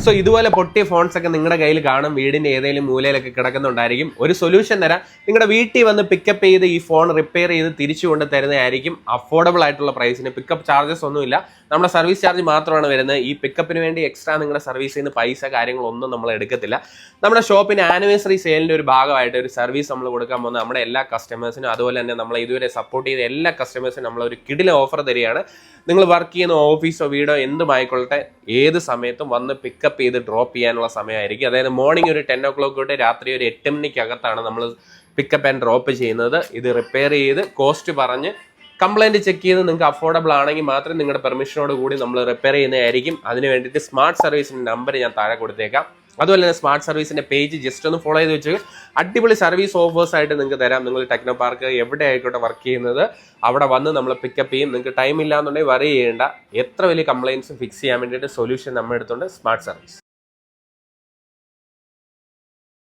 So ഇതുപോലെ പൊട്ടിയ phones ഒക്കെ നിങ്ങളുടെ കയ്യിൽ കാണും, വീടിന്റെ ഏതെങ്കിലും മൂലയിലൊക്കെ കിടക്കുന്നുണ്ടായിരിക്കും. ഒരു സൊല്യൂഷൻ തരാം. നിങ്ങളുടെ വീട്ടിൽ വന്ന് പിക്കപ്പ് ചെയ്ത് ഈ ഫോൺ റിപ്പയർ ചെയ്ത് തിരിച്ചു കൊണ്ട് തരുന്നതായിരിക്കും. അഫോർഡബിൾ ആയിട്ടുള്ള പ്രൈസിന്. പിക്കപ്പ് ചാർജസ് ഒന്നുമില്ല, നമ്മുടെ സർവീസ് ചാർജ് മാത്രമാണ് വരുന്നത്. ഈ പിക്കപ്പിന് വേണ്ടി എക്സ്ട്രാ നിങ്ങളുടെ സർവീസിൽ നിന്ന് പൈസ കാര്യങ്ങളൊന്നും നമ്മൾ എടുക്കത്തില്ല. നമ്മുടെ ഷോപ്പിന് ആനിവേഴ്സറി സെയിലിന്റെ ഒരു ഭാഗമായിട്ട് ഒരു സർവീസ് നമ്മൾ കൊടുക്കാൻ പോകുന്നത് നമ്മുടെ എല്ലാ കസ്റ്റമേഴ്സിനും, അതുപോലെ തന്നെ നമ്മളെ ഇതുവരെ സപ്പോർട്ട് ചെയ്ത എല്ലാ കസ്റ്റമേഴ്സിനും നമ്മൾ ഒരു കിടിലൻ ഓഫർ തരികയാണ്. നിങ്ങൾ വർക്ക് ചെയ്യുന്ന ഓഫീസോ വീടോ എന്തുമായിക്കൊള്ളട്ടെ, ഏത് സമയത്തും വന്ന് പിക്കപ്പ് ചെയ്ത് ഡ്രോപ്പ് ചെയ്യാനുള്ള സമയമായിരിക്കും. അതായത് മോർണിംഗ് ഒരു 10 o'clock തൊട്ട് രാത്രി ഒരു 8 മണിക്കകത്താണ് നമ്മൾ പിക്കപ്പ് ആൻഡ് ഡ്രോപ്പ് ചെയ്യുന്നത്. ഇത് റിപ്പയർ ചെയ്ത് കോസ്റ്റ് പറഞ്ഞ് കംപ്ലൈൻറ്റ് ചെക്ക് ചെയ്ത് നിങ്ങൾക്ക് അഫോർഡബിൾ ആണെങ്കിൽ മാത്രം നിങ്ങളുടെ പെർമിഷനോട് കൂടി നമ്മൾ റിപ്പയർ ചെയ്യുന്നതായിരിക്കും. അതിന് വേണ്ടിയിട്ട് സ്മാർട്ട് സർവീസിൻ്റെ നമ്പർ ഞാൻ താഴെ കൊടുത്തേക്കാം. അതുപോലെ തന്നെ സ്മാർട്ട് സർവീസിന്റെ പേജ് ജസ്റ്റ് ഒന്ന് ഫോളോ ചെയ്ത് വെച്ച് അടിപൊളി സർവീസ് ഓഫേഴ്സ് ആയിട്ട് നിങ്ങൾക്ക് തരാം. നിങ്ങൾ ടെക്നോ പാർക്ക് എവിടെ ആയിക്കോട്ടെ വർക്ക് ചെയ്യുന്നത്, അവിടെ വന്ന് നമ്മൾ പിക്കപ്പ് ചെയ്യും. നിങ്ങൾക്ക് ടൈം ഇല്ലാന്നുണ്ടെങ്കിൽ വറി ചെയ്യേണ്ട. എത്ര വലിയ കംപ്ലയിൻസും ഫിക്സ് ചെയ്യാൻ വേണ്ടിയിട്ട് സൊല്യൂഷൻ നമ്മുടെ അടുത്തുണ്ട്, സ്മാർട്ട് സർവീസ്.